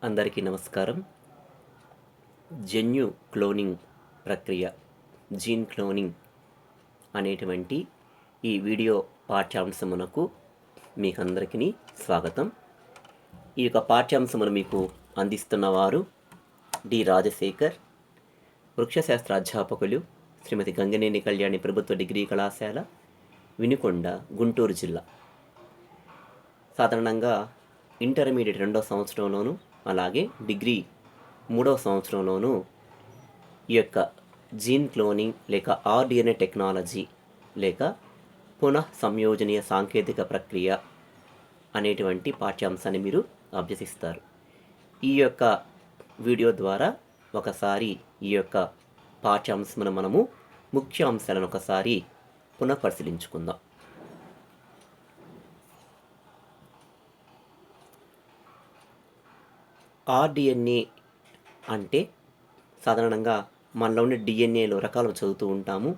అందరికీ నమస్కారం. జన్యు క్లోనింగ్ ప్రక్రియ, జీన్ క్లోనింగ్ అనేటువంటి ఈ వీడియో పాఠ్యాంశమునకు మీకందరికీ స్వాగతం. ఈ యొక్క పాఠ్యాంశమును మీకు అందిస్తున్నవారు డి రాజశేఖర్, వృక్షశాస్త్ర అధ్యాపకులు, శ్రీమతి గంగనేని కళ్యాణి ప్రభుత్వ డిగ్రీ కళాశాల, వినుకొండ, గుంటూరు జిల్లా. సాధారణంగా ఇంటర్మీడియట్ 2వ సంవత్సరంలోను, అలాగే డిగ్రీ 3వ సంవత్సరంలోనూ ఈ యొక్క జీన్ క్లోనింగ్ లేక ఆర్డిఎన్ఏ టెక్నాలజీ లేక పునః సంయోజనీయ సాంకేతిక ప్రక్రియ అనేటువంటి పాఠ్యాంశాన్ని మీరు అభ్యసిస్తారు. ఈ యొక్క వీడియో ద్వారా ఒకసారి ఈ యొక్క పాఠ్యాంశమును మనము ముఖ్య అంశాలను ఒకసారి పునఃపరిశీలించుకుందాం. ఆర్డిఎన్ఏ అంటే సాధారణంగా మనలో ఉండే డిఎన్ఏలో రకాలు చదువుతూ ఉంటాము.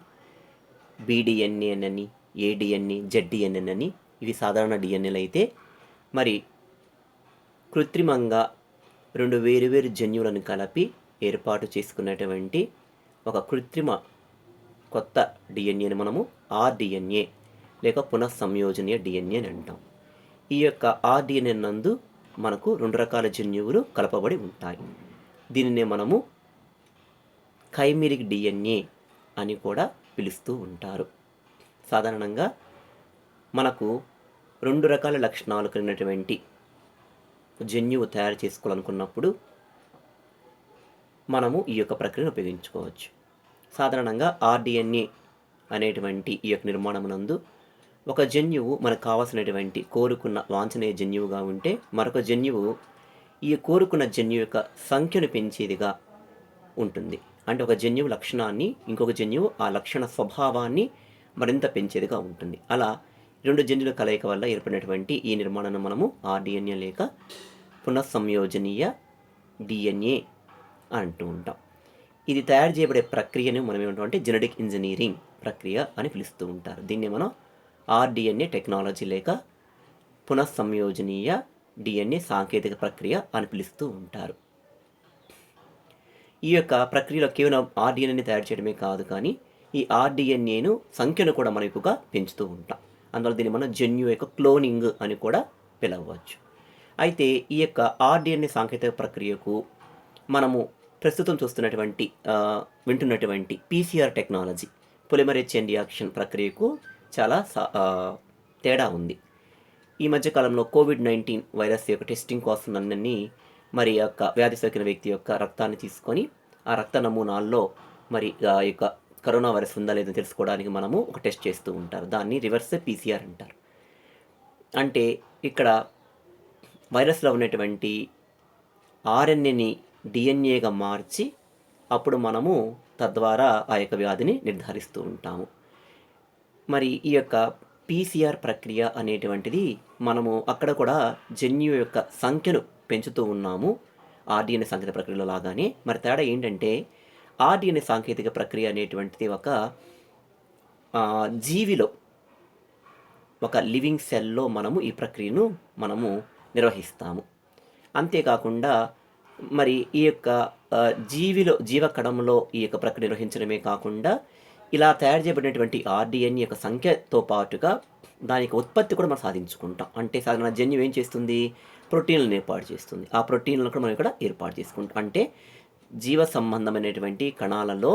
బీడిఎన్ఏ అని, ఏడిఎన్ఏ, జెడ్డిఎన్ఏ అని. ఇవి సాధారణ డిఎన్ఏలు అయితే, మరి కృత్రిమంగా 2 వేరువేరు జన్యువులను కలిపి ఏర్పాటు చేసుకున్నటువంటి ఒక కృత్రిమ కొత్త డిఎన్ఏని మనము ఆర్డిఎన్ఏ లేక పునఃసంయోజనీయ డిఎన్ఏ అని అంటాం. ఈ యొక్క ఆర్డిఎన్ఏ నందు మనకు 2 రకాల జన్యువులు కలపబడి ఉంటాయి. దీనినే మనము కైమెరిక్ డిఎన్ఏ అని కూడా పిలుస్తూ ఉంటారు. సాధారణంగా మనకు 2 రకాల లక్షణాలు కలిగినటువంటి జన్యువు తయారు చేసుకోవాలనుకున్నప్పుడు మనము ఈ యొక్క ప్రక్రియను ఉపయోగించుకోవచ్చు. సాధారణంగా ఆర్డిఎన్ఏ అనేటువంటి ఈ యొక్క నిర్మాణమునందు ఒక జన్యువు మనకు కావాల్సినటువంటి కోరుకున్న వాంఛనీయ జన్యువుగా ఉంటే, మరొక జన్యువు ఈ కోరుకున్న జన్యువు యొక్క సంఖ్యను పెంచేదిగా ఉంటుంది. అంటే ఒక జన్యువు లక్షణాన్ని ఇంకొక జన్యువు ఆ లక్షణ స్వభావాన్ని మరింత పెంచేదిగా ఉంటుంది. అలా 2 జన్యువుల కలయిక వల్ల ఏర్పడినటువంటి ఈ నిర్మాణాన్ని మనము ఆర్డిఎన్ఏ లేక పునఃసంయోజనీయ డిఎన్ఏ అంటూ ఉంటాం. ఇది తయారు చేయబడే ప్రక్రియను మనం ఏమంటామంటే జెనెటిక్ ఇంజనీరింగ్ ప్రక్రియ అని పిలుస్తూ ఉంటారు. దీన్ని మనం ఆర్డిఎన్ఏ టెక్నాలజీ లేక పునఃసంయోజనీయ డిఎన్ఏ సాంకేతిక ప్రక్రియ అని పిలుస్తూ ఉంటారు. ఈ యొక్క ప్రక్రియలో కేవలం ఆర్డిఎన్ఏని తయారు చేయడమే కాదు, కానీ ఈ ఆర్డిఎన్ఏను సంఖ్యను కూడా మనం ఎక్కువగా పెంచుతూ ఉంటాం. అందువల్ల దీన్ని మనం జన్యు యొక్క క్లోనింగ్ అని కూడా పిలవచ్చు. అయితే ఈ యొక్క ఆర్డిఎన్ఏ సాంకేతిక ప్రక్రియకు మనము ప్రస్తుతం చూస్తున్నటువంటి వింటున్నటువంటి PCR technology, polymerase chain reaction ప్రక్రియకు చాలా తేడా ఉంది. ఈ మధ్యకాలంలో కోవిడ్-19 వైరస్ యొక్క టెస్టింగ్ కోసం అన్నీ మరి యొక్క వ్యాధి సోకిన వ్యక్తి యొక్క రక్తాన్ని తీసుకొని ఆ రక్త నమూనాల్లో మరి ఆ యొక్క కరోనా వైరస్ ఉందా లేదో తెలుసుకోవడానికి మనము ఒక టెస్ట్ చేస్తూ ఉంటారు. దాన్ని రివర్స్ పీసీఆర్ అంటారు. అంటే ఇక్కడ వైరస్లో ఉన్నటువంటి ఆర్ఎన్ఏని డిఎన్ఏగా మార్చి అప్పుడు మనము తద్వారా ఆ యొక్క వ్యాధిని నిర్ధారిస్తూ ఉంటాము. మరి ఈ యొక్క పీసీఆర్ ప్రక్రియ అనేటువంటిది మనము అక్కడ కూడా జన్యువు యొక్క సంఖ్యను పెంచుతూ ఉన్నాము ఆర్డిఎన్ఏ సాంకేతిక ప్రక్రియలో లాగానే. మరి తేడా ఏంటంటే ఆర్డిఎన్ఏ సాంకేతిక ప్రక్రియ అనేటువంటిది ఒక జీవిలో, ఒక లివింగ్ సెల్లో మనము ఈ ప్రక్రియను మనము నిర్వహిస్తాము. అంతేకాకుండా మరి ఈ యొక్క జీవకణంలో ఈ యొక్క ప్రక్రియ నిర్వహించడమే కాకుండా ఇలా తయారు చేయబడినటువంటి ఆర్డిఎన్ఏ యొక్క సంఖ్యతో పాటుగా దాని యొక్క ఉత్పత్తి కూడా మనం సాధించుకుంటాం. అంటే సాధారణ జన్యువు ఏం చేస్తుంది? ప్రోటీన్లను ఏర్పాటు చేస్తుంది. ఆ ప్రోటీన్లను కూడా మనం ఇక్కడ ఏర్పాటు చేసుకుంటాం. అంటే జీవ సంబంధమైనటువంటి కణాలలో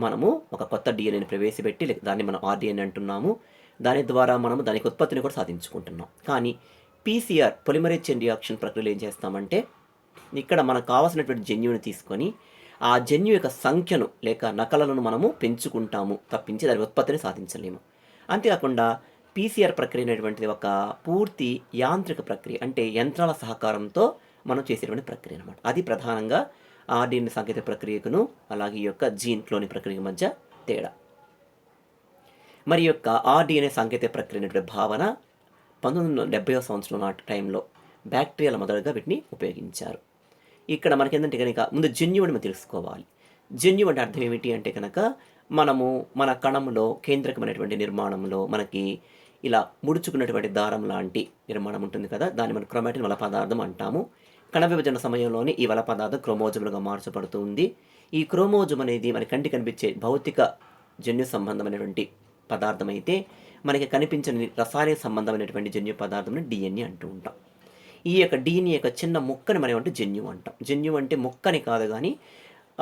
మనము ఒక కొత్త డిఎన్ఏని ప్రవేశపెట్టి దాన్ని మనం ఆర్డిఎన్ఏ అంటున్నాము. దాని ద్వారా మనము దానికి ఉత్పత్తిని కూడా సాధించుకుంటున్నాం. కానీ పీసీఆర్ పొలిమరేజ్ చైన్ రియాక్షన్ ప్రక్రియలో ఏం చేస్తామంటే ఇక్కడ మనకు కావాల్సినటువంటి జన్యువుని తీసుకొని ఆ జన్యువు యొక్క సంఖ్యను లేక నకలను మనము పెంచుకుంటాము తప్పించి దాని ఉత్పత్తిని సాధించలేము. అంతేకాకుండా పీసీఆర్ ప్రక్రియ అనేటువంటిది ఒక పూర్తి యాంత్రిక ప్రక్రియ, అంటే యంత్రాల సహకారంతో మనం చేసేటువంటి ప్రక్రియ అనమాట. అది ప్రధానంగా ఆర్డిఎన్ఏ సాంకేతిక ప్రక్రియకును అలాగే ఈ యొక్క జీన్ క్లోనింగ్ ప్రక్రియ మధ్య తేడా. మరి యొక్క ఆర్డిఎన్ఏ సాంకేతిక ప్రక్రియ అనేటువంటి భావన 1970వ సంవత్సరం నాటి టైంలో బ్యాక్టీరియాల మొదలుగా వీటిని ఉపయోగించారు. ఇక్కడ మనకి ఏంటంటే కనుక ముందు జన్యువుని మనం తెలుసుకోవాలి. జన్యువు అంటే అర్థం ఏమిటి అంటే కనుక మనము మన కణంలో కేంద్రకమైనటువంటి నిర్మాణంలో మనకి ఇలా ముడుచుకున్నటువంటి దారం లాంటి నిర్మాణం ఉంటుంది కదా, దాన్ని మనం క్రోమాటిన్ వల్ల పదార్థం అంటాము. కణ విభజన సమయంలోనే ఈ వల పదార్థం క్రోమోజోములుగా మార్చబడుతూ ఉంది. ఈ క్రోమోజోమ్ అనేది మన కంటికి కనిపించే భౌతిక జన్యు సంబంధమైనటువంటి పదార్థం అయితే, మనకి కనిపించని రసాయనిక సంబంధమైనటువంటి జన్యు పదార్థంని డిఎన్ఏ అంటూ ఉంటాం. ఈ యొక్క డిఎన్ఏ యొక్క చిన్న ముక్కని మనం అంటే జన్యువు అంటాం. జన్యువు అంటే ముక్కని కాదు కానీ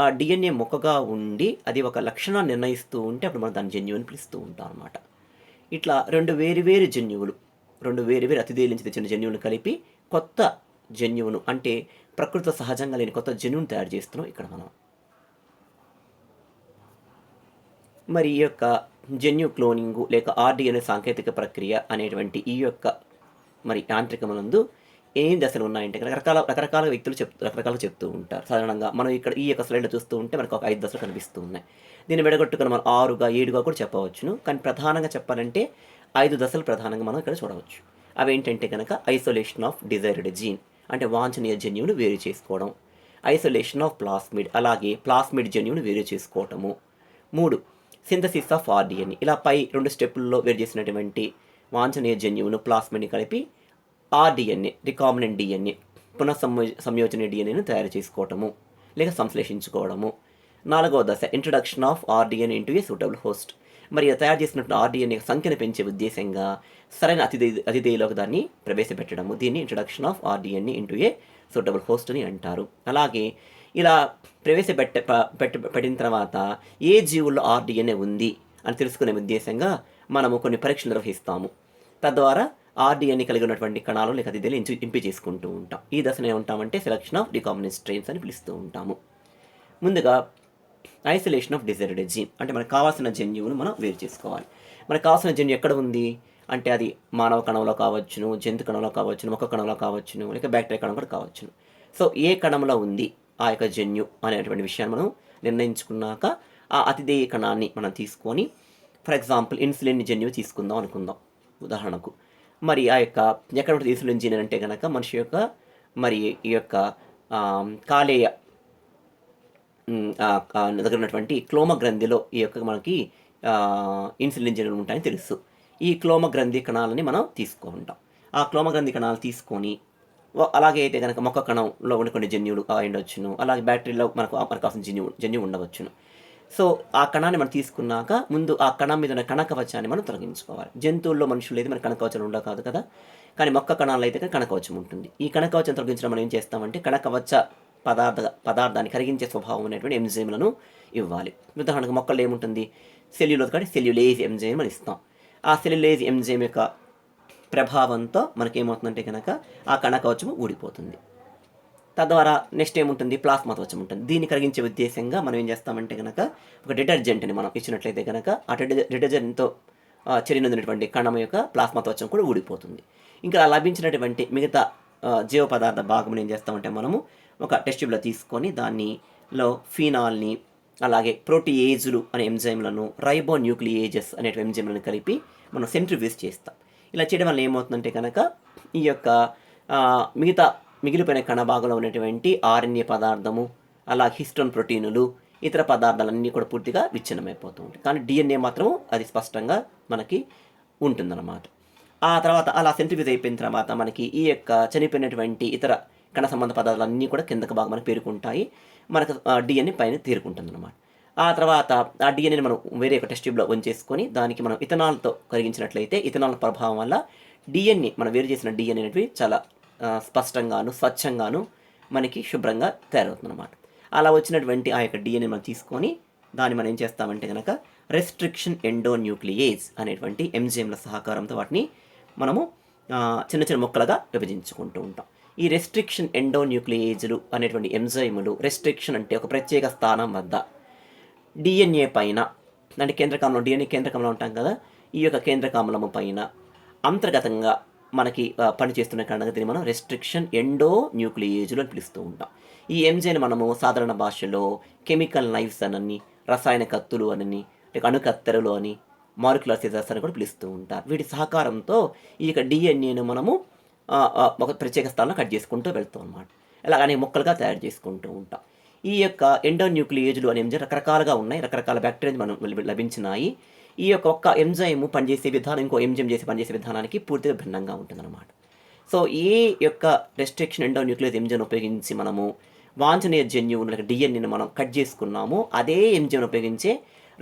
ఆ డిఎన్ఏ మొక్కగా ఉండి అది ఒక లక్షణాన్ని నిర్ణయిస్తూ ఉంటే అప్పుడు మనం దాన్ని జన్యువు అని పిలుస్తూ ఉంటాం అనమాట. ఇట్లా రెండు వేరు జన్యువులు, రెండు వేరు అతిథేయుల నుంచి తెచ్చిన జన్యువులను కలిపి కొత్త జన్యువును అంటే ప్రకృతిలో సహజంగా లేని కొత్త జన్యువును తయారు చేస్తున్నాం ఇక్కడ మనం. మరి ఈ యొక్క జన్యు క్లోనింగు లేక ఆర్డిఎన్ఏ సాంకేతిక ప్రక్రియ అనేటువంటి ఈ యొక్క మరి యాంత్రికమునందు ఏం దశలు ఉన్నాయంటే రకరకాల వ్యక్తులు రకరకాలుగా చెప్తూ ఉంటారు. సాధారణంగా మనం ఇక్కడ ఈ యొక్క స్లైడ్లో చూస్తూ ఉంటే మనకు ఒక 5 దశలు కనిపిస్తూ ఉన్నాయి. దీన్ని విడగొట్టుకుని మనం 6గా 7గా కూడా చెప్పవచ్చును. కానీ ప్రధానంగా చెప్పాలంటే 5 దశలు ప్రధానంగా మనం ఇక్కడ చూడవచ్చు. అవి ఏంటంటే కనుక ఐసోలేషన్ ఆఫ్ డిజైర్డ్ జీన్ అంటే వాంఛనీయ జన్యువును వేరు చేసుకోవడం, ఐసోలేషన్ ఆఫ్ ప్లాస్మిడ్ అలాగే ప్లాస్మిడ్ జన్యువును వేరు చేసుకోవటము. 3 సింథసిస్ ఆఫ్ ఆర్డిఎన్ఏ ఇలా పై 2 స్టెప్పుల్లో వేరు చేసినటువంటి వాంఛనీయ జన్యువును ప్లాస్మిడ్ని కలిపి ఆర్డిఎన్ఏ రికాంబినెంట్ డిఎన్ఏ సంయోజన డిఎన్ఏను తయారు చేసుకోవటము లేక సంశ్లేషించుకోవడము. 4వ దశ introduction of rDNA into a suitable host. మరి తయారు చేసినట్టు ఆర్డిఎన్ఏ సంఖ్యను పెంచే ఉద్దేశంగా సరైన అతిథేయులోకి దాన్ని ప్రవేశపెట్టడము. దీన్ని introduction of rDNA into a suitable host అని అంటారు. అలాగే ఇలా పెట్టిన తర్వాత ఏ జీవుల్లో ఆర్డిఎన్ఏ ఉంది అని తెలుసుకునే ఉద్దేశంగా మనము కొన్ని పరీక్షలు నిర్వహిస్తాము. తద్వారా ఆర్డిఎన్ఏ కలిగి ఉన్నటువంటి కణాలు లేక అతిథేయులు ఎంపిక చేసుకుంటూ ఉంటాం. ఈ దశను ఏమంటామంటే సెలక్షన్ ఆఫ్ రికాంబినెంట్ స్ట్రెయిన్స్ అని పిలుస్తూ ఉంటాము. ముందుగా ఐసోలేషన్ ఆఫ్ డిజైర్డ్ జీన్ అంటే మనకు కావాల్సిన జన్యువును మనం వేరు చేసుకోవాలి. మనకు కావాల్సిన జన్యు ఎక్కడ ఉంది అంటే అది మానవ కణంలో కావచ్చును, జంతు కణంలో కావచ్చును, మొక్క కణంలో కావచ్చును, లేక బ్యాక్టీరియా కణం కూడా కావచ్చును. సో ఏ కణంలో ఉంది ఆ యొక్క జన్యు అనేటువంటి విషయాన్ని మనం నిర్ణయించుకున్నాక ఆ అతిథేయ కణాన్ని మనం తీసుకొని ఫర్ ఎగ్జాంపుల్ ఇన్సులిన్ జన్యువు తీసుకుందాం అనుకుందాం ఉదాహరణకు. మరి ఆ యొక్క ఎక్కడ ఉంటుంది ఇన్సులిన్ జీన్ అంటే కనుక మనిషి యొక్క మరి ఈ యొక్క కాలేయ దగ్గర ఉన్నటువంటి క్లోమ గ్రంథిలో ఈ యొక్క మనకి ఇన్సులిన్ జన్యువులు ఉంటాయని తెలుసు. ఈ క్లోమ గ్రంథి కణాలని మనం తీసుకుంటాం. ఆ క్లోమ గ్రంథి కణాలు తీసుకొని అలాగే అయితే కనుక మొక్క కణంలో ఉండే కొన్ని జన్యువులు ఉండవచ్చును, అలాగే బ్యాక్టీరియాలో మనకు కావాల్సిన జన్యువు ఉండవచ్చును. సో ఆ కణాన్ని మనం తీసుకున్నాక ముందు ఆ కణం మీద ఉన్న కణకవచాన్ని మనం తొలగించుకోవాలి. జంతువుల్లో మనుషులు అయితే మనకి కణకవచం ఉండవు కాదు కదా, కానీ మొక్క కణాల్లో అయితే కణకవచం ఉంటుంది. ఈ కణకవచం తొలగించడం మనం ఏం చేస్తామంటే కణకవచ పదార్థాన్ని కరిగించే స్వభావం అనేటువంటి ఎంజైమ్లను ఇవ్వాలి. ఉదాహరణకు మొక్కల్లో ఏముంటుంది సెల్యులోజ్ కాబట్టి సెల్యులేజ్ ఎంజైమ్ అని ఇస్తాం. ఆ సెల్యులేజ్ ఎంజైమ్ యొక్క ప్రభావంతో మనకేమవుతుందంటే కనుక ఆ కణకవచము ఊడిపోతుంది. తద్వారా నెక్స్ట్ ఏముంటుంది ప్లాస్మా త్వచం ఉంటుంది. దీన్ని కరిగించే ఉద్దేశంగా మనం ఏం చేస్తామంటే కనుక ఒక డిటర్జెంట్ని మనం ఇచ్చినట్లయితే కనుక ఆ డిటర్జెంట్తో చర్య నొందినటువంటి కణం యొక్క ప్లాస్మా త్వచం కూడా ఊడిపోతుంది. ఇంకా లభించినటువంటి మిగతా జీవ పదార్థ భాగం ఏం చేస్తామంటే మనము ఒక టెస్ట్ ట్యూబ్లో తీసుకొని దానిలో ఫీనాల్ని అలాగే ప్రోటీయేజులు అనే ఎంజైమ్లను రైబోన్యూక్లియేజెస్ అనే ఎంజైమ్లను కలిపి మనం సెంట్రిఫ్యూజ్ చేస్తాం. ఇలా చేయడం వల్ల ఏమవుతుందంటే కనుక ఈ యొక్క మిగతా మిగిలిపోయిన కణ భాగంలో ఉన్నటువంటి ఆర్ఎన్ఏ పదార్థము అలాగే హిస్టోన్ ప్రోటీనులు ఇతర పదార్థాలన్నీ కూడా పూర్తిగా విచ్ఛిన్నమైపోతూ ఉంటాయి. కానీ డిఎన్ఏ మాత్రం అది స్పష్టంగా మనకి ఉంటుందన్నమాట. ఆ తర్వాత అలా సెంట్రిఫ్యూజ్ అయిపోయిన తర్వాత మనకి ఈ యొక్క చనిపోయినటువంటి ఇతర కణ సంబంధ పదార్థాలన్నీ కూడా కిందకు బాగా మనకు పేరుకుంటాయి. మనకు డిఎన్ఏ పైన తేరుకుంటుంది అనమాట. ఆ తర్వాత ఆ డిఎన్ఏని మనం వేరే ఒక టెస్ట్ ట్యూబ్లో ఉంచేసుకొని దానికి మనం ఇథనాల్తో కరిగించినట్లయితే ఇథనాల్ ప్రభావం వల్ల డిఎన్ఏ మనం వేరు చేసిన డిఎన్ఏ అనేవి చాలా స్పష్టంగాను స్వచ్ఛంగాను మనకి శుభ్రంగా తయారవుతుంది అనమాట. అలా వచ్చినటువంటి ఆ యొక్క డిఎన్ఏ మనం తీసుకొని దాన్ని మనం ఏం చేస్తామంటే కనుక రెస్ట్రిక్షన్ ఎండోన్యూక్లియేజ్ అనేటువంటి ఎంజైమ్ల సహకారంతో వాటిని మనము చిన్న చిన్న ముక్కలుగా విభజించుకుంటూ ఉంటాం. ఈ రెస్ట్రిక్షన్ ఎండోన్యూక్లియేజ్లు అనేటువంటి ఎంజైములు రెస్ట్రిక్షన్ అంటే ఒక ప్రత్యేక స్థానం వద్ద డిఎన్ఏ పైన అంటే కేంద్రకాంలో డిఎన్ఏ కేంద్రకంలో ఉంటాం కదా, ఈ యొక్క కేంద్రకాంలము పైన అంతర్గతంగా మనకి పనిచేస్తున్న కారణంగా దీన్ని మనం రెస్ట్రిక్షన్ ఎండోన్యూక్లియేజ్లు అని పిలుస్తూ ఉంటాం. ఈ ఎంజైన్ మనము సాధారణ భాషలో కెమికల్ నైఫ్స్ అని రసాయన కత్తులు అని లేక అణుకత్తెరలు అని మాలిక్యులర్ సిజర్స్ అని కూడా పిలుస్తూ ఉంటారు. వీటి సహకారంతో ఈ యొక్క డిఎన్ఏను మనము ఒక ప్రత్యేక స్థానంలో కట్ చేసుకుంటూ వెళ్తాం అన్నమాట. ఇలాగనే ముక్కలుగా తయారు చేసుకుంటూ ఉంటాం. ఈ యొక్క ఎండోన్యూక్లియేజ్లు అనే ఎంజైమ్ రకరకాలుగా ఉన్నాయి, రకరకాల బ్యాక్టీరియా మనం లభించినాయి. ఈ యొక్క ఒక్క ఎంజైమ్ పనిచేసే విధానం ఇంకో ఎంజైమ్ పనిచేసే విధానానికి పూర్తిగా భిన్నంగా ఉంటుందన్నమాట. సో ఏ యొక్క రెస్ట్రిక్షన్ ఎండోన్యూక్లియస్ ఎంజైమ్ ఉపయోగించి మనము వాంఛనీయ జన్యువును లేక డిఎన్ఏని మనం కట్ చేసుకున్నామో అదే ఎంజైమ్ ఉపయోగించే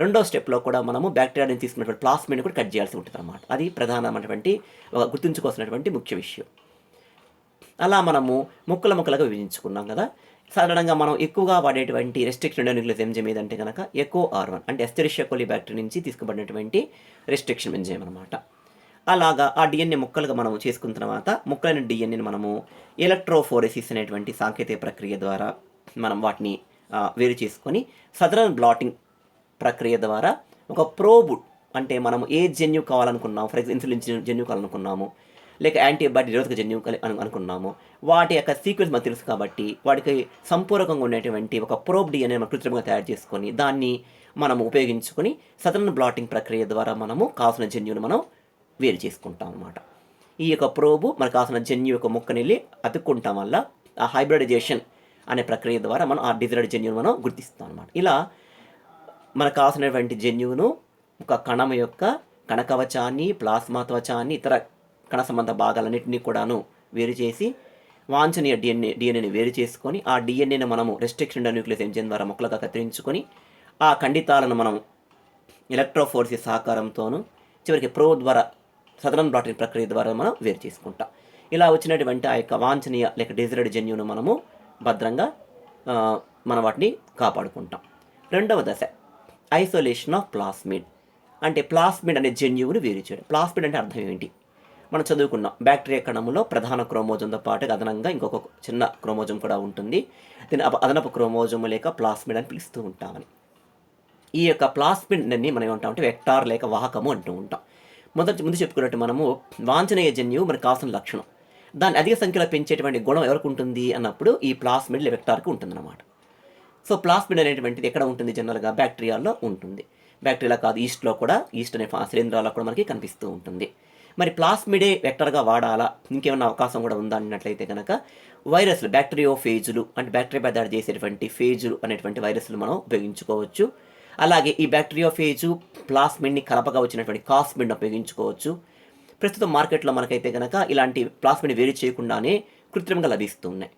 రెండో స్టెప్లో కూడా మనము బ్యాక్టీరియాని తీసుకున్నటువంటి ప్లాస్మిడ్ని కూడా కట్ చేయాల్సి ఉంటుంది అన్నమాట. అది ప్రధానమైనటువంటి గుర్తుంచుకోవాల్సినటువంటి ముఖ్య విషయం. అలా మనము ముక్కలుగా విభజించుకున్నాం కదా. సాధారణంగా మనం ఎక్కువగా వాడేటువంటి రెస్ట్రిక్షన్ ఎండోన్యూక్లియస్ ఎంజైమ్ ఏదంటే కనుక EcoR1 అంటే ఎస్టెరిషియా కోలి బ్యాక్టీరియా నుంచి తీసుకుబడినటువంటి రెస్ట్రిక్షన్ ఎంజైమ్ అనమాట. అలాగా ఆ డిఎన్ఏ ముక్కలుగా మనం చేసుకున్న తర్వాత ముక్కలైన డిఎన్ఏని మనము ఎలక్ట్రోఫోరెసిస్ అనేటువంటి సాంకేతిక ప్రక్రియ ద్వారా మనం వాటిని వేరు చేసుకొని సదరన్ బ్లాటింగ్ ప్రక్రియ ద్వారా ఒక ప్రోబ్ అంటే మనం ఏ జన్యు కావాలనుకున్నాము, ఫర్ ఎగ్జాంపుల్ ఇన్సులిన్ జన్యు కావాలనుకున్నాము, లేక యాంటీబాడీ నిరోధక జన్యువు అనుకున్నాము, వాటి యొక్క సీక్వెన్స్ మనకు తెలుసు కాబట్టి వాటికి సంపూరకంగా ఉండేటువంటి ఒక ప్రోబ్ డిఎన్ఏ మనం కృత్రిమంగా తయారు చేసుకొని దాన్ని మనము ఉపయోగించుకొని సదరన్ బ్లాటింగ్ ప్రక్రియ ద్వారా మనము కావాల్సిన జన్యువును మనం వేరు చేసుకుంటాం అన్నమాట. ఈ యొక్క ప్రోబు మనకు కావాల్సిన జన్యు యొక్క ముక్కని వెళ్ళి అతుక్కుంటాం వల్ల ఆ హైబ్రిడైజేషన్ అనే ప్రక్రియ ద్వారా మనం ఆ డిజైర్డ్ జన్యువును మనం గుర్తిస్తాం అన్నమాట. ఇలా మనకు కావాల్సినటువంటి జన్యువును ఒక కణం యొక్క కణకవచాన్ని, ప్లాస్మా త్వచాన్ని, ఇతర కణ సంబంధ భాగాలన్నింటినీ కూడాను వేరు చేసి వాంఛనీయ డిఎన్ఏని వేరు చేసుకొని ఆ డిఎన్ఏని మనము రెస్ట్రిక్షన్ ఎండోన్యూక్లియస్ ఎంజైమ్ ద్వారా ముక్కలుగా కత్తిరించుకొని ఆ ఖండితాలను మనం ఎలక్ట్రోఫోర్సిస్ సహకారంతోనూ చివరికి ప్రోబ్ ద్వారా సదరన్ బ్లాటింగ్ ప్రక్రియ ద్వారా మనం వేరు చేసుకుంటాం. ఇలా వచ్చినటువంటి ఆ యొక్క వాంఛనీయ లేక డిజైర్డ్ జన్యువును మనము భద్రంగా మనం వాటిని కాపాడుకుంటాం. రెండవ దశ ఐసోలేషన్ ఆఫ్ ప్లాస్మిడ్ అంటే ప్లాస్మిడ్ అనే జన్యువును వేరు చేయడం. ప్లాస్మిడ్ అంటే అర్థం ఏంటి? మనం చదువుకున్నాం బ్యాక్టీరియా కణంలో ప్రధాన క్రోమోజోమ్తో పాటు అదనంగా ఇంకొక చిన్న క్రోమోజోమ్ కూడా ఉంటుంది. దీని అదనపు క్రోమోజోమ్ లేక ప్లాస్మిడ్ అని పిలుస్తూ ఉంటామని. ఈ యొక్క ప్లాస్మిడ్ని మనం ఏమంటామంటే వెక్టార్ లేక వాహకము అంటూ ఉంటాం. ముందు చెప్పుకున్నట్టు మనము వాంఛనీయ జన్యువు మనకు కావాల్సిన లక్షణం, దాన్ని అధిక సంఖ్యలో పెంచేటువంటి గుణం ఎవరికి ఉంటుంది అన్నప్పుడు ఈ ప్లాస్మిడ్ వెక్టార్కి ఉంటుందన్నమాట. సో ప్లాస్మిడ్ అనేటువంటిది ఎక్కడ ఉంటుంది? జనరల్గా బ్యాక్టీరియాల్లో ఉంటుంది. బ్యాక్టీరియా కాదు, ఈస్ట్లో కూడా, ఈస్ట్ అనే శిలీంధ్రాల్లో కూడా మనకి కనిపిస్తూ ఉంటుంది. మరి ప్లాస్మిడే వెక్టర్గా వాడాలా, ఇంకేమైనా అవకాశం కూడా ఉందా అన్నట్లయితే కనుక వైరస్లు, బ్యాక్టీరియోఫేజులు అంటే బ్యాక్టీరియా దాడి చేసేటువంటి ఫేజులు అనేటువంటి వైరస్లు మనం ఉపయోగించుకోవచ్చు. అలాగే ఈ బ్యాక్టీరియోఫేజు ప్లాస్మిడ్ని కలపగా వచ్చినటువంటి కాస్మిడ్ని ఉపయోగించుకోవచ్చు. ప్రస్తుతం మార్కెట్లో మనకైతే కనుక ఇలాంటి ప్లాస్మిడ్ని వేరు చేయకుండానే కృత్రిమంగా లభిస్తున్నాయి.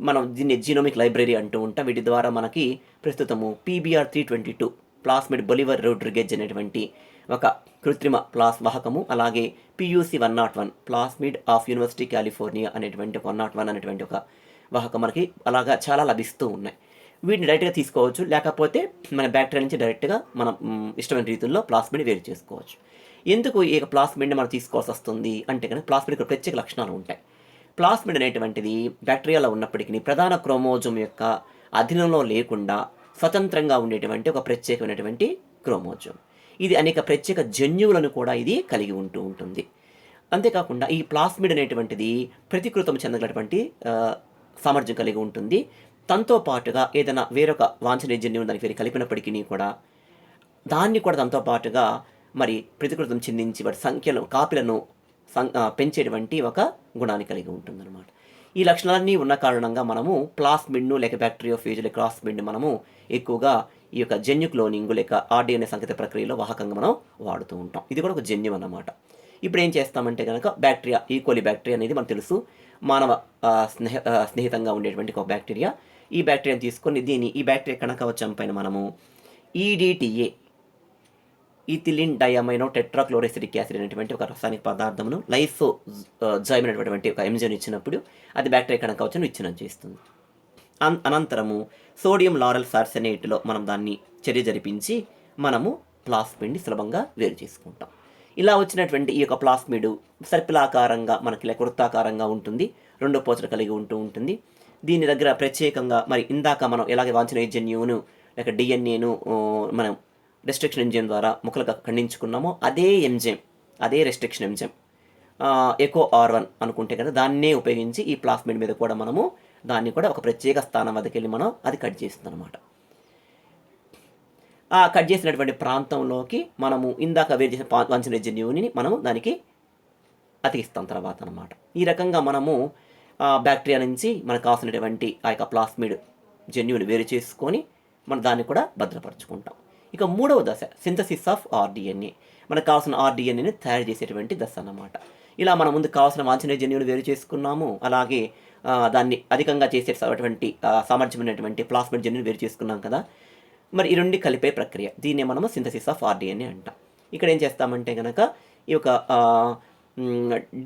మనం దీన్ని జీనోమిక్ లైబ్రరీ అంటూ ఉంటాం. వీటి ద్వారా మనకి ప్రస్తుతము PBR322 ప్లాస్మిడ్ బొలివర్ రోడ్రిగేజ్ అనేటువంటి ఒక కృత్రిమ వాహకము, అలాగే PUC101 plasmid of university California అనేటువంటి 101 అనేటువంటి ఒక వాహకం మనకి అలాగా చాలా లభిస్తూ ఉన్నాయి. వీటిని డైరెక్ట్గా తీసుకోవచ్చు, లేకపోతే మన బ్యాక్టీరియా నుంచి డైరెక్ట్గా మనం ఇష్టమైన రీతుల్లో ప్లాస్మిడ్ వేరు చేసుకోవచ్చు. ఎందుకు ఈ ప్లాస్మిడ్ని మనం తీసుకోవాల్సి వస్తుంది అంటే కనుక ప్లాస్మిడ్ ప్రత్యేక లక్షణాలు ఉంటాయి. ప్లాస్మిడ్ అనేటువంటిది బ్యాక్టీరియాలో ఉన్నప్పటికీ ప్రధాన క్రోమోజోమ్ యొక్క అధీనంలో లేకుండా స్వతంత్రంగా ఉండేటువంటి ఒక ప్రత్యేకమైనటువంటి క్రోమోజోమ్. ఇది అనేక ప్రత్యేక జన్యువులను కూడా ఇది కలిగి ఉంటూ ఉంటుంది. అంతేకాకుండా ఈ ప్లాస్మిడ్ అనేటువంటిది ప్రతికృతం చెందగలటువంటి సామర్థ్యం కలిగి ఉంటుంది. తనతో పాటుగా ఏదైనా వేరొక వాంఛనీయ జన్యువును దానికి వేరే కలిపినప్పటికీ కూడా దాన్ని కూడా తనతో పాటుగా మరి ప్రతికృతం చెందించి వాటి సంఖ్యలో కాపీలను పెంచేటువంటి ఒక గుణాన్ని కలిగి ఉంటుందన్నమాట. ఈ లక్షణాలన్నీ ఉన్న కారణంగా మనము ప్లాస్మిడ్ను లేక బ్యాక్టీరియోఫేజ్ లేక క్రాస్మిడ్ని మనము ఎక్కువగా ఈ యొక్క జన్యు క్లోనింగ్ లేక RDNA సంకేత ప్రక్రియలో వాహకంగా మనం వాడుతూ ఉంటాం. ఇది కూడా ఒక జన్యువు అన్నమాట. ఇప్పుడు ఏం చేస్తామంటే కనుక బ్యాక్టీరియా, ఈకోలి బ్యాక్టీరియా అనేది మనకు తెలుసు, మానవ స్నేహితంగా ఉండేటువంటి ఒక బ్యాక్టీరియా. ఈ బ్యాక్టీరియాని తీసుకొని ఈ బ్యాక్టీరియా కణకవచం పైన మనము EDTA ఈథిలిన్ డయామైనో టెట్రాక్లోరోసిటిక్ యాసిడ్ అనేటువంటి ఒక రసాయనిక పదార్థమును లైసోజైమ్ అనేటువంటి ఒక ఎంజైమ్ ఇచ్చినప్పుడు అది బ్యాక్టీరియా కణకవచం విచ్ఛిన్నం చేస్తుంది. అనంతరము సోడియం లారెల్ సార్సెనేట్లో మనం దాన్ని చర్య జరిపించి మనము ప్లాస్మిడ్ని సులభంగా వేరు చేసుకుంటాం. ఇలా వచ్చినటువంటి ఈ యొక్క ప్లాస్మిడ్ సర్పిలాకారంగా మనకి లేక వృత్తాకారంగా ఉంటుంది, 2 పోచలు కలిగి ఉంటుంది. దీని దగ్గర ప్రత్యేకంగా మరి ఇందాక మనం ఎలాగే వాంఛనీయ జన్యువును లేక డిఎన్ఏను మనం రెస్ట్రిక్షన్ ఎంజైమ్ ద్వారా ముక్కలుగా ఖండించుకున్నామో అదే ఎంజైమ్, అదే రెస్ట్రిక్షన్ ఎంజైమ్ EcoR1 అనుకుంటే కదా, దాన్నే ఉపయోగించి ఈ ప్లాస్మిడ్ మీద కూడా మనము దాన్ని కూడా ఒక ప్రత్యేక స్థానం వద్దకు వెళ్ళి మనం అది కట్ చేస్తుంది అనమాట. ఆ కట్ చేసినటువంటి ప్రాంతంలోకి మనము ఇందాక వేరు చేసిన వాంఛనీయ జన్యువుని మనము దానికి అతికిస్తాం తర్వాత అనమాట. ఈ రకంగా మనము బ్యాక్టీరియా నుంచి మనకు కావాల్సినటువంటి ఆ యొక్క ప్లాస్మిడ్ జన్యువుని వేరు చేసుకొని మనం దాన్ని కూడా భద్రపరచుకుంటాం. ఇక మూడవ దశ సింథసిస్ ఆఫ్ RDNA, మనకు కావాల్సిన RDNAని తయారు చేసేటువంటి దశ అన్నమాట. ఇలా మనం ముందు కావాల్సిన వాంఛనీయ జన్యువును వేరు చేసుకున్నాము. అలాగే దాన్ని అధికంగా చేసేటటువంటి సామర్థ్యమైనటువంటి ప్లాస్మిడ్ జన్యువును వేరు చేసుకున్నాం కదా. మరి ఈ రెండు కలిపే ప్రక్రియ, దీన్నే మనము సింథసిస్ ఆఫ్ ఆర్డిఎన్ఏ అంటాం. ఇక్కడ ఏం చేస్తామంటే కనుక ఈ యొక్క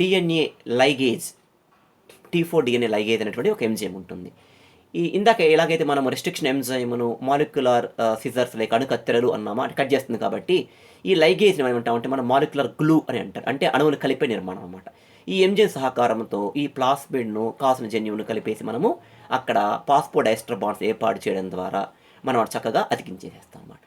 DNA ligase, T4 DNA ligase అనేటువంటి ఒక ఎంజైమ్ ఉంటుంది. ఇందాక ఎలాగైతే మనం రెస్ట్రిక్షన్ ఎంజైమ్ను మాలిక్యులర్ సిజర్స్ లేక అణుకత్తెరలు అన్నామో అంటే కట్ చేస్తుంది కాబట్టి, ఈ లైగేజ్ని మనం ఏమంటామంటే మనం మాలిక్యులర్ గ్లూ అని అంటారు, అంటే అణువులు కలిపే నిర్మాణం అన్నమాట. ఈ ఎంజైమ్ సహకారంతో ఈ ప్లాస్మిడ్ను కావాల్సిన జన్యువును కలిపేసి మనము అక్కడ పాస్పోడైస్టర్ బాండ్స్ ఏర్పాటు చేయడం ద్వారా మనం చక్కగా అతికించేసేస్తాం అన్నమాట.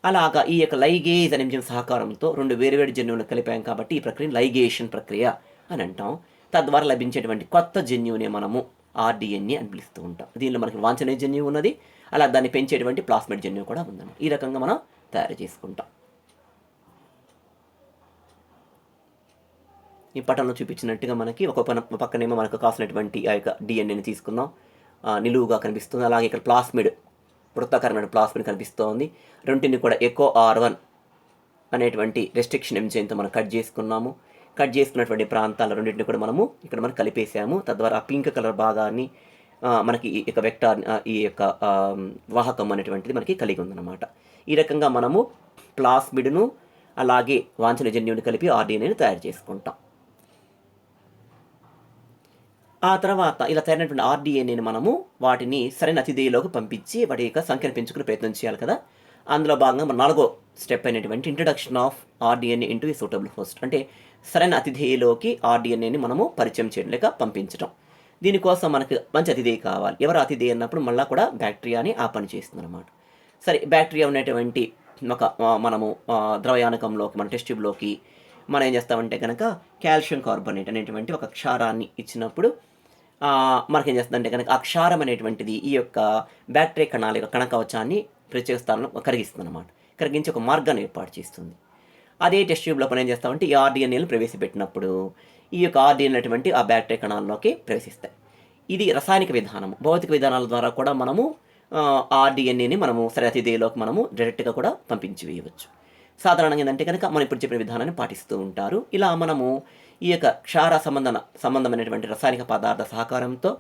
అలాగా ఈ యొక్క లైగేజ్ అనే ఎంజైమ్ సహకారంతో రెండు వేరువేరు జన్యువులు కలిపాం కాబట్టి ఈ ప్రక్రియ లైగేషన్ ప్రక్రియ అని అంటాం. తద్వారా లభించేటువంటి కొత్త జన్యువుని మనము ఆర్డిఎన్ఏ అని పిలుస్తూ ఉంటాం. దీనిలో మనకి వాంఛనీయ జన్యువు ఉన్నది, అలా దాన్ని పెంచేటువంటి ప్లాస్మిడ్ జన్యువు కూడా ఉందన్నమాట. ఈ రకంగా మనం తయారు చేసుకుంటాం. ఈ పటంలో చూపించినట్టుగా మనకి ఒక పక్కనేమో మనకు కావాల్సినటువంటి ఆ యొక్క డిఎన్ఏని తీసుకుందాం, నిలువుగా కనిపిస్తుంది. అలాగే ఇక్కడ ప్లాస్మిడ్, వృత్తాకారమైన ప్లాస్మిడ్ కనిపిస్తోంది. రెంటిని కూడా EcoR1 అనేటువంటి రెస్ట్రిక్షన్ ఎంజైమ్తో మనం కట్ చేసుకున్నాము. కట్ చేసుకున్నటువంటి ప్రాంతాల రెండింటిని కూడా మనం కలిపేసాము. తద్వారా పింక్ కలర్ భాగాన్ని మనకి ఈ యొక్క వెక్టార్, ఈ యొక్క వాహకం అనేటువంటిది మనకి కలిగి ఉందన్నమాట. ఈ రకంగా మనము ప్లాస్మిడ్ను అలాగే వాంఛనీయ జన్యువుని కలిపి ఆర్డిఎన్ఏని తయారు చేసుకుంటాం. ఆ తర్వాత ఇలా తయారైనటువంటి ఆర్డిఎన్ఏని మనము వాటిని సరైన అతిథేయులోకి పంపించి వాటి యొక్క సంఖ్యను పెంచుకునే ప్రయత్నం చేయాలి కదా. అందులో భాగంగా మన 4వ స్టెప్ అయినటువంటి introduction of rDNA into a suitable host, అంటే సరైన అతిథేయులోకి ఆర్డిఎన్ఏని మనము పరిచయం చేయడం లేక పంపించడం. దీనికోసం మనకు మంచి అతిథేయ కావాలి. ఎవరు అతిథేయ అన్నప్పుడు మళ్ళీ కూడా బ్యాక్టీరియాని ఆ పని చేస్తుంది అనమాట. సరే, బ్యాక్టీరియా ఉన్నటువంటి ఒక మనము ద్రవయానకంలోకి, మన టెస్ట్ ట్యూబ్లోకి మనం ఏం చేస్తామంటే కనుక కాల్షియం కార్బోనేట్ అనేటువంటి ఒక క్షారాన్ని ఇచ్చినప్పుడు మనకేం చేస్తుందంటే కనుక ఆ క్షారం అనేటువంటిది ఈ యొక్క బ్యాక్టీరియా కణాల యొక్క కణకవచాన్ని ప్రత్యేక స్థానంలో కరిగిస్తుంది అనమాట. కరిగించి ఒక మార్గాన్ని ఏర్పాటు చేస్తుంది. అదే టెస్ట్ ట్యూబ్లో మనం ఏం చేస్తామంటే ఈ ఆర్డిఎన్ఏలు ప్రవేశపెట్టినప్పుడు ఈ యొక్క ఆర్డిఎన్ అనేటువంటి ఆ బ్యాక్టీరియా కణాల్లోకి ప్రవేశిస్తాయి. ఇది రసాయనిక విధానం. భౌతిక విధానాల ద్వారా కూడా మనము ఆర్డిఎన్ఏని మనము సరైన అతిథేయులోకి మనము డైరెక్ట్గా కూడా పంపించి వేయవచ్చు. సాధారణంగా ఏంటంటే కనుక మనం ఇప్పుడు చెప్పిన విధానాన్ని పాటిస్తూ ఉంటారు. ఇలా మనము ఈ యొక్క క్షార సంబంధమైనటువంటి రసాయనిక పదార్థ సహకారంతో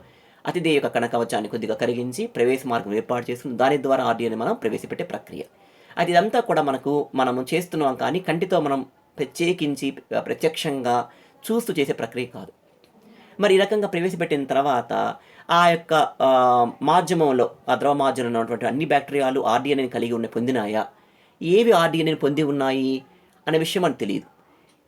అతిథేయ యొక్క కణకవచాన్ని కొద్దిగా కరిగించి ప్రవేశ మార్గం ఏర్పాటు చేసుకుని దాని ద్వారా ఆర్డిఎన్ఏ మనం ప్రవేశపెట్టే ప్రక్రియ. అది ఇదంతా కూడా మనము చేస్తున్నాం, కానీ కంటితో మనం ప్రత్యేకించి ప్రత్యక్షంగా చూస్తూ చేసే ప్రక్రియ కాదు. మరి ఈ రకంగా ప్రవేశపెట్టిన తర్వాత ఆ యొక్క మాధ్యమంలో, ఆ ద్రవ మాధ్యమంలో ఉన్నటువంటి అన్ని బ్యాక్టీరియాలు ఆర్డిఎన్ఏని కలిగి పొందినాయా, ఏవి ఆర్డిఎన్ఏని పొంది ఉన్నాయి అనే విషయం మనకు తెలియదు.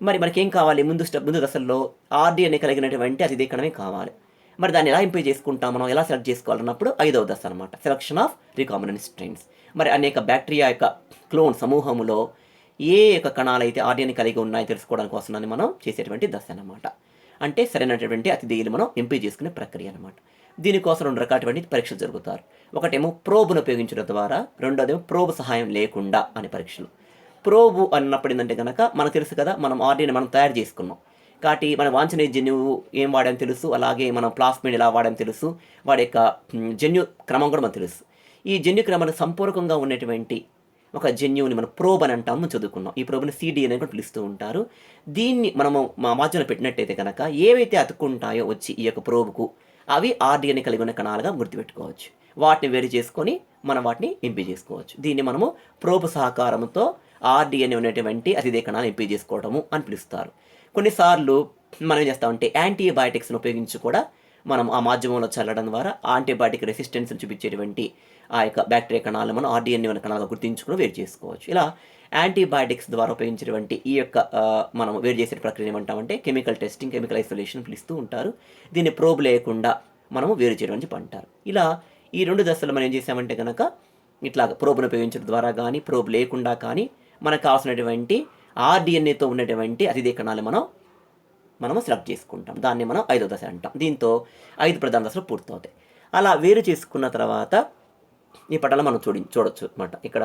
మరి మనకేం కావాలి, ముందు దశల్లో ఆర్డిఎన్ఏ కలిగినటువంటి అతిథేయ కణమే కావాలి. మరి దాన్ని ఎలా ఎంపిక చేసుకుంటాం, మనం ఎలా సెలెక్ట్ చేసుకోవాలన్నప్పుడు 5వ దశ అనమాట, సెలక్షన్ ఆఫ్ రికాంబినెంట్ స్ట్రెయిన్స్. మరి అనేక బ్యాక్టీరియా యొక్క క్లోన్ సమూహంలో ఏ యొక్క కణాలు అయితే ఆర్డిఎన్ఏ కలిగి ఉన్నాయో తెలుసుకోవడం కోసం మనం చేసేటువంటి దశ అన్నమాట. అంటే సరైనటువంటి అతిథేయులు మనం ఎంపిక చేసుకునే ప్రక్రియ అనమాట. దీనికోసం 2 రకాలటువంటి పరీక్షలు జరుగుతారు. ఒకటేమో ప్రోబును ఉపయోగించడం ద్వారా, రెండోదేమో ప్రోబు సహాయం లేకుండా అనే పరీక్షలు. ప్రోబు అన్నప్పుడు ఏంటంటే కనుక మనకు తెలుసు కదా, మనం ఆర్డిఎన్ఏ మనం తయారు చేసుకున్నాం కాబట్టి మన వాంఛనీయ జన్యువు ఏం వాడని తెలుసు, అలాగే మనం ప్లాస్మిడ్ ఎలా వాడని తెలుసు, వాడి యొక్క జన్యు క్రమం కూడా మనకు తెలుసు. ఈ జన్యు క్రమాన్ని సంపూర్ణంగా ఉన్నటువంటి ఒక జన్యువుని మనం ప్రోబ్ అని అంటాము, చదువుకున్నాం. ఈ ప్రోబ్ని సిడిఎన్ఏ కూడా పిలుస్తూ ఉంటారు. దీన్ని మనము మా మాధ్యమంలో పెట్టినట్టయితే కనుక ఏవైతే అతుక్కుంటాయో వచ్చి ఈ యొక్క ప్రోబ్కు అవి ఆర్డిఎన్ఏ కలిగి ఉన్న కణాలుగా గుర్తుపెట్టుకోవచ్చు. వాటిని వేరు చేసుకొని మనం వాటిని ఎంపిక చేసుకోవచ్చు. దీన్ని మనము ప్రోబ్ సహకారంతో ఆర్డిఎన్ఏ ఉన్నటువంటి అతిథేయ కణాలు ఎంపిక చేసుకోవడము అని పిలుస్తారు. కొన్నిసార్లు మనం ఏం చేస్తామంటే యాంటీబయాటిక్స్ని ఉపయోగించి కూడా మనం ఆ మాధ్యమంలో చల్లడం ద్వారా యాంటీబయాటిక్ రెసిస్టెన్స్ని చూపించేటువంటి ఆ యొక్క బ్యాక్టీరియా కణాలను మనం ఆర్డిఎన్ఏ ఉన్న కణాలుగా గుర్తించుకుని వేరు చేసుకోవచ్చు. ఇలా యాంటీబయాటిక్స్ ద్వారా ఉపయోగించేటువంటి ఈ యొక్క మనం వేరు చేసే ప్రక్రియ ఏమంటామంటే కెమికల్ టెస్టింగ్, కెమికల్ ఐసోలేషన్ పిలుస్తూ ఉంటారు. దీన్ని ప్రోబ్ లేకుండా మనము వేరు చేయడం అని అంటారు. ఇలా ఈ 2 దశలు మనం ఏం చేసామంటే కనుక ఇట్లా ప్రోబ్ను ఉపయోగించడం ద్వారా కానీ, ప్రోబ్ లేకుండా కానీ మనకు కావాల్సినటువంటి ఆర్డిఎన్ఏతో ఉన్నటువంటి అతిథేయ కణాలు మనము సెలెక్ట్ చేసుకుంటాం. దాన్ని మనం 5వ దశ అంటాం. దీంతో 5 ప్రధాన దశలు పూర్తవుతాయి. అలా వేరు చేసుకున్న తర్వాత ఈ పటాలను మనం చూడొచ్చు అనమాట. ఇక్కడ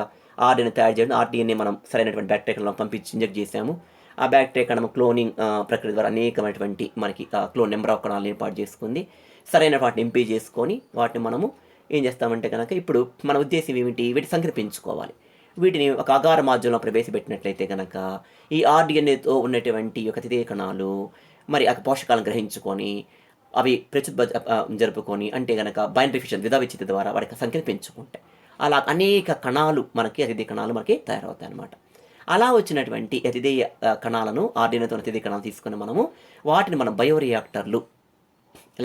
ఆర్డిఎన్ఏ తయారు చేయడం, ఆర్డిఎన్ఏ మనం సరైనటువంటి బ్యాక్టీరియా కణాలను పంపించి ఇంజెక్ట్ చేసాము. ఆ బ్యాక్టీరియా కణం క్లోనింగ్ ప్రక్రియ ద్వారా అనేకమైనటువంటి మనకి క్లోన్ నెంబర్ ఆఫ్ కణాలను ఏర్పాటు చేసుకుంది. సరైన వాటిని ఎంపిక చేసుకొని వాటిని మనము ఏం చేస్తామంటే కనుక ఇప్పుడు మన ఉద్దేశం ఏమిటి, వీటి సంఖ్యను పెంచుకోవాలి. వీటిని ఒక అగార మాధ్యమంలో ప్రవేశపెట్టినట్లయితే కనుక ఈ ఆర్డిఎన్ఏతో ఉన్నటువంటి యొక్క అతిథేయ కణాలు మరి ఆ పోషకాలను గ్రహించుకొని అవి జరుపుకొని అంటే కనుక బైనరీ ఫిషన్ విధా విచ్చిత ద్వారా వాటి యొక్క సంఖ్యను పెంచుకుంటాయి. అలా అనేక కణాలు మనకి అతిథేయ కణాలు మనకి తయారవుతాయి అన్నమాట. అలా వచ్చినటువంటి అతిథేయ కణాలను ఆర్డిఎన్ఏతో అతిథేయ కణాలు తీసుకొని మనము వాటిని మనం బయోరియాక్టర్లు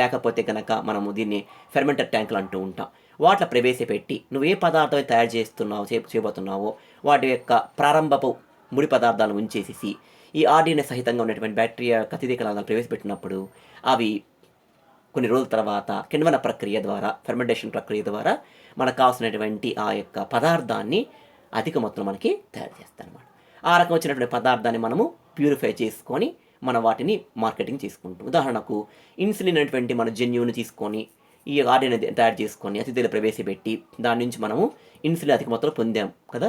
లేకపోతే కనుక మనము దీన్ని ఫెర్మెంటర్ ట్యాంకులు అంటూ ఉంటాం. వాటిలో ప్రవేశపెట్టి నువ్వు ఏ పదార్థం తయారు చేస్తున్నావు చేయబోతున్నావో వాటి యొక్క ప్రారంభపు ముడి పదార్థాలను ఉంచేసి ఈ ఆర్డిఎన్ఏ సహితంగా ఉన్నటువంటి బ్యాక్టీరియా అతిథేయ కణాలను ప్రవేశపెట్టినప్పుడు అవి కొన్ని రోజుల తర్వాత కిణ్వన ప్రక్రియ ద్వారా ఫెర్మెంటేషన్ ప్రక్రియ ద్వారా మనకు కావాల్సినటువంటి ఆ యొక్క పదార్థాన్ని అధిక మొత్తంలో మనకి తయారు చేస్తాయి అన్నమాట. ఆ రకం వచ్చినటువంటి పదార్థాన్ని మనము ప్యూరిఫై చేసుకొని మనం వాటిని మార్కెటింగ్ చేసుకుంటాం. ఉదాహరణకు ఇన్సులిన్ అనేటువంటి మన జన్యువుని తీసుకొని ఈ ఆర్డిఎన్ఏ తయారు చేసుకొని అతిథేయులు ప్రవేశపెట్టి దాని నుంచి మనము ఇన్సులిన్ అధిక మొత్తంలో పొందాం కదా.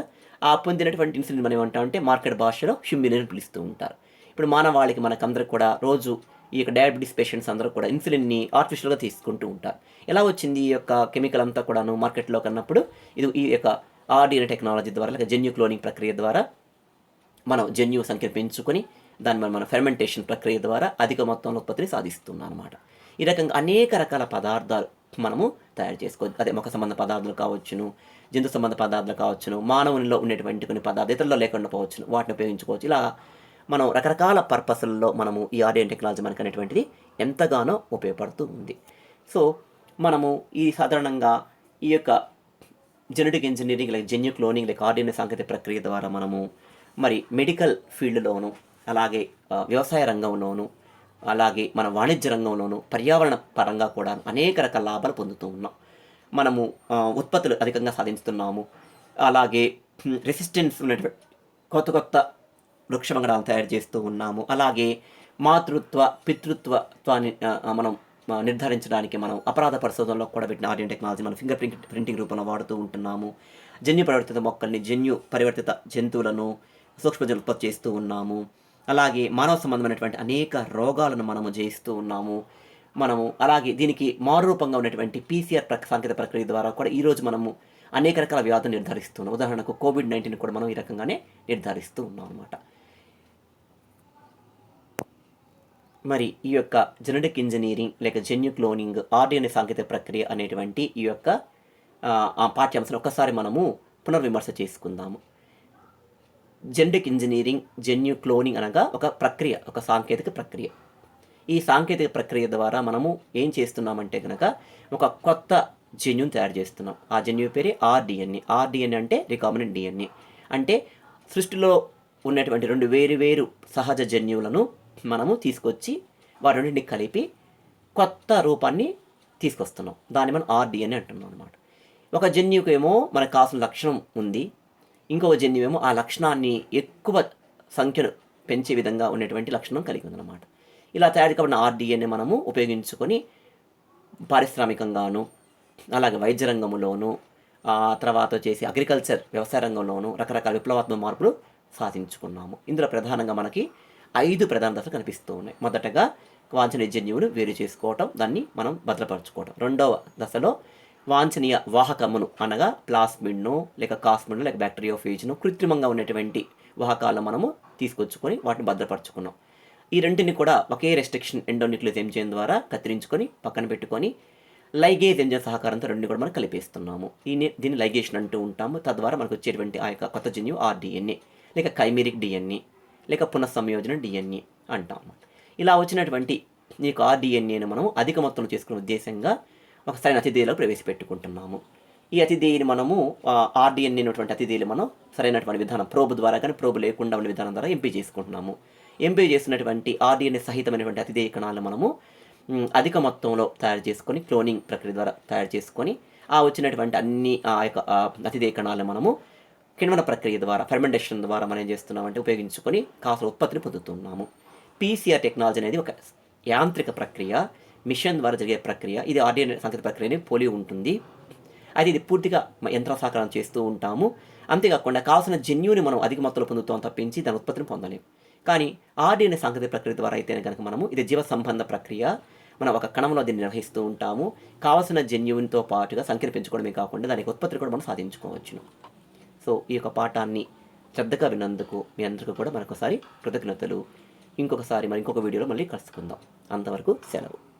ఆ పొందినటువంటి ఇన్సులిన్ మనం ఏమంటామంటే మార్కెట్ భాషలో హ్యూమిన్ అని పిలుస్తూ ఉంటారు. ఇప్పుడు మానవాళికి మనకందరికి కూడా రోజు ఈ యొక్క డయాబెటీస్ పేషెంట్స్ అందరూ కూడా ఇన్సులిన్ని ఆర్టిఫిషియల్గా తీసుకుంటూ ఉంటారు. ఎలా వచ్చింది ఈ యొక్క కెమికల్ అంతా కూడాను మార్కెట్లో కన్నప్పుడు ఇది ఈ యొక్క ఆర్డిఎన్ఏ టెక్నాలజీ ద్వారా లేక జన్యు క్లోనింగ్ ప్రక్రియ ద్వారా మనం జన్యు సంఖ్యను పెంచుకొని దాన్ని మన ఫెర్మెంటేషన్ ప్రక్రియ ద్వారా అధిక మొత్తంలో ఉత్పత్తిని సాధిస్తున్నాం అనమాట. ఈ రకంగా అనేక రకాల పదార్థాలు మనము తయారు చేసుకోవచ్చు. అదే మొక్క సంబంధ పదార్థాలు కావచ్చును, జంతు సంబంధ పదార్థాలు కావచ్చును, మానవునిలో ఉండేటువంటి కొన్ని పదార్థాలు ఇతరుల్లో లేకుండా పోవచ్చును, వాటిని ఉపయోగించుకోవచ్చు. ఇలా మనం రకరకాల పర్పస్లలో మనము ఈ ఆర్డిఎన్ఏ టెక్నాలజీ మనకు అనేటువంటిది ఎంతగానో ఉపయోగపడుతూ ఉంది. సో మనము ఈ సాధారణంగా ఈ యొక్క జెనెటిక్ ఇంజనీరింగ్ లేక జన్యు క్లోనింగ్ లేక ఆర్డిఎన్ఏ సాంకేతిక ప్రక్రియ ద్వారా మనము మరి మెడికల్ ఫీల్డ్లోను అలాగే వ్యవసాయ రంగంలోను అలాగే మన వాణిజ్య రంగంలోను పర్యావరణ పరంగా కూడా అనేక రకాల లాభాలు పొందుతూ ఉన్నాం. మనము ఉత్పత్తులు అధికంగా సాధిస్తున్నాము. అలాగే రెసిస్టెన్స్ ఉన్నటువంటి కొత్త కొత్త వృక్ష వంగడాలను తయారు చేస్తూ ఉన్నాము. అలాగే మాతృత్వ పితృత్వాన్ని మనం నిర్ధారించడానికి మనం అపరాధ పరిశోధనలో కూడా పెట్టిన ఆర్డిఎన్ఏ టెక్నాలజీ మనం ఫింగర్ ప్రింటింగ్ రూపంలో వాడుతూ ఉంటున్నాము. జన్యు పరివర్తిత మొక్కల్ని జన్యు పరివర్తిత జంతువులను సూక్ష్మజీవులు ఉత్పత్తి చేస్తూ ఉన్నాము. అలాగే మానవ సంబంధమైనటువంటి అనేక రోగాలను మనము జయిస్తూ ఉన్నాము. మనము అలాగే దీనికి మారురూపంగా ఉన్నటువంటి పీసీఆర్ సాంకేతిక ప్రక్రియ ద్వారా కూడా ఈరోజు మనము అనేక రకాల వ్యాధులు నిర్ధారిస్తున్నాం. ఉదాహరణకు కోవిడ్-19 కూడా మనం ఈ రకంగానే నిర్ధారిస్తూ ఉన్నాం అన్నమాట. మరి ఈ యొక్క జెనెటిక్ ఇంజనీరింగ్ లేక జన్యు క్లోనింగ్ ఆర్డిఎన్ఏ సాంకేతిక ప్రక్రియ అనేటువంటి ఈ యొక్క పాఠ్యాంశాన్ని ఒక్కసారి మనము పునర్విమర్శ చేసుకుందాము. జెనెటిక్ ఇంజనీరింగ్ జన్యు క్లోనింగ్ అనగా ఒక ప్రక్రియ, ఒక సాంకేతిక ప్రక్రియ. ఈ సాంకేతిక ప్రక్రియ ద్వారా మనము ఏం చేస్తున్నామంటే కనుక ఒక కొత్త జన్యుని తయారు చేస్తున్నాం. ఆ జన్యు పేరే ఆర్డిఎన్ఏ. ఆర్డిఎన్ఏ అంటే రికాంబినెంట్ డిఎన్ఏ. అంటే సృష్టిలో ఉన్నటువంటి రెండు వేరు సహజ జన్యువులను మనము తీసుకొచ్చి వాటి రెండింటిని కలిపి కొత్త రూపాన్ని తీసుకొస్తున్నాం. దాన్ని మనం ఆర్డిఎన్ఏ అంటున్నాం అనమాట. ఒక జన్యుకేమో మనకు కావాల్సిన లక్షణం ఉంది, ఇంకొక జన్యువేమో ఆ లక్షణాన్ని ఎక్కువ సంఖ్యను పెంచే విధంగా ఉన్నటువంటి లక్షణం కలిగి ఉందన్నమాట. ఇలా తయారు కాబడిన ఆర్డిఎన్ఏ మనము ఉపయోగించుకొని పారిశ్రామికంగాను అలాగే వైద్య రంగంలోను తర్వాత వచ్చేసి అగ్రికల్చర్ వ్యవసాయ రంగంలోను రకరకాల విప్లవాత్మక మార్పులు సాధించుకున్నాము. ఇందులో ప్రధానంగా మనకి 5 ప్రధాన దశలు కనిపిస్తూ ఉన్నాయి. మొదటగా వాంఛనీయ జన్యువును వేరు చేసుకోవటం, దాన్ని మనం భద్రపరచుకోవటం. రెండవ దశలో వాంఛనీయ వాహకమును అనగా ప్లాస్మిడ్ను లేక కాస్మిడ్ను లేక బ్యాక్టీరియోఫేజ్ను కృత్రిమంగా ఉన్నటువంటి వాహకాలను మనము తీసుకొచ్చుకొని వాటిని భద్రపరచుకున్నాం. ఈ రెంటిని కూడా ఒకే రెస్ట్రిక్షన్ ఎండోన్యూక్లియస్ ఎంజైమ్ ద్వారా కత్తిరించుకొని పక్కన పెట్టుకొని లైగేజ్ ఎంజైమ్ సహకారంతో రెండు కూడా మనం కలిపేస్తున్నాము. దీన్ని లైగేషన్ అంటూ ఉంటాము. తద్వారా మనకు వచ్చేటువంటి ఆ యొక్క కొత్త జన్యువు ఆర్డిఎన్ఏ లేక కైమెరిక్ డిఎన్ఏ లేక పునఃసంయోజన డిఎన్ఏ అంటాము. ఇలా వచ్చినటువంటి ఈ యొక్క ఆర్డిఎన్ఏను మనం అధిక మొత్తంలో చేసుకునే ఉద్దేశంగా ఒక సరైన అతిథేయులకు ప్రవేశపెట్టుకుంటున్నాము. ఈ అతిథేయుని మనము ఆర్డిఎన్ఏ అయినటువంటి అతిథేయులు మనం సరైనటువంటి విధానం ప్రోబ్ ద్వారా కానీ ప్రోబ్ లేకుండా ఉన్న విధానం ద్వారా ఎంపిక చేసుకుంటున్నాము. ఎంపిక చేసినటువంటి ఆర్డిఎన్ఏ సహితమైనటువంటి అతిథేయ కణాలను మనము అధిక మొత్తంలో తయారు చేసుకొని క్లోనింగ్ ప్రక్రియ ద్వారా తయారు చేసుకొని ఆ వచ్చినటువంటి అన్ని ఆ యొక్క అతిథేయ కణాలను మనము కిణ్వన ప్రక్రియ ద్వారా ఫెర్మెంటేషన్ ద్వారా మనం ఏం చేస్తున్నామంటే ఉపయోగించుకొని కాస్త ఉత్పత్తిని పొందుతున్నాము. పీసీఆర్ టెక్నాలజీ అనేది ఒక యాంత్రిక ప్రక్రియ, మిషన్ ద్వారా జరిగే ప్రక్రియ. ఇది ఆర్డిఎన్ఏ సాంకేతిక ప్రక్రియని పోలి ఉంటుంది. అయితే ఇది పూర్తిగా యంత్ర సహకారం చేస్తూ ఉంటాము. అంతేకాకుండా కావాల్సిన జన్యుని మనం అధిక మొత్తంలో పొందుతాం తప్పించి దాని ఉత్పత్తిని పొందలేము. కానీ ఆర్డిఎన్ఏ సాంకేతిక ప్రక్రియ ద్వారా అయితేనే కనుక మనము ఇది జీవ సంబంధ ప్రక్రియ, మనం ఒక కణంలో దీన్ని నిర్వహిస్తూ ఉంటాము. కావాల్సిన జన్యువునితో పాటుగా సంఖ్యను పెంచుకోవడమే కాకుండా దానికి ఉత్పత్తిని కూడా మనం సాధించుకోవచ్చును. సో ఈ యొక్క పాఠాన్ని శ్రద్ధగా విన్నందుకు మీ అందరికీ కూడా మరొకసారి కృతజ్ఞతలు. ఇంకొకసారి మరి ఇంకొక వీడియోలో మళ్ళీ కలుసుకుందాం. అంతవరకు సెలవు.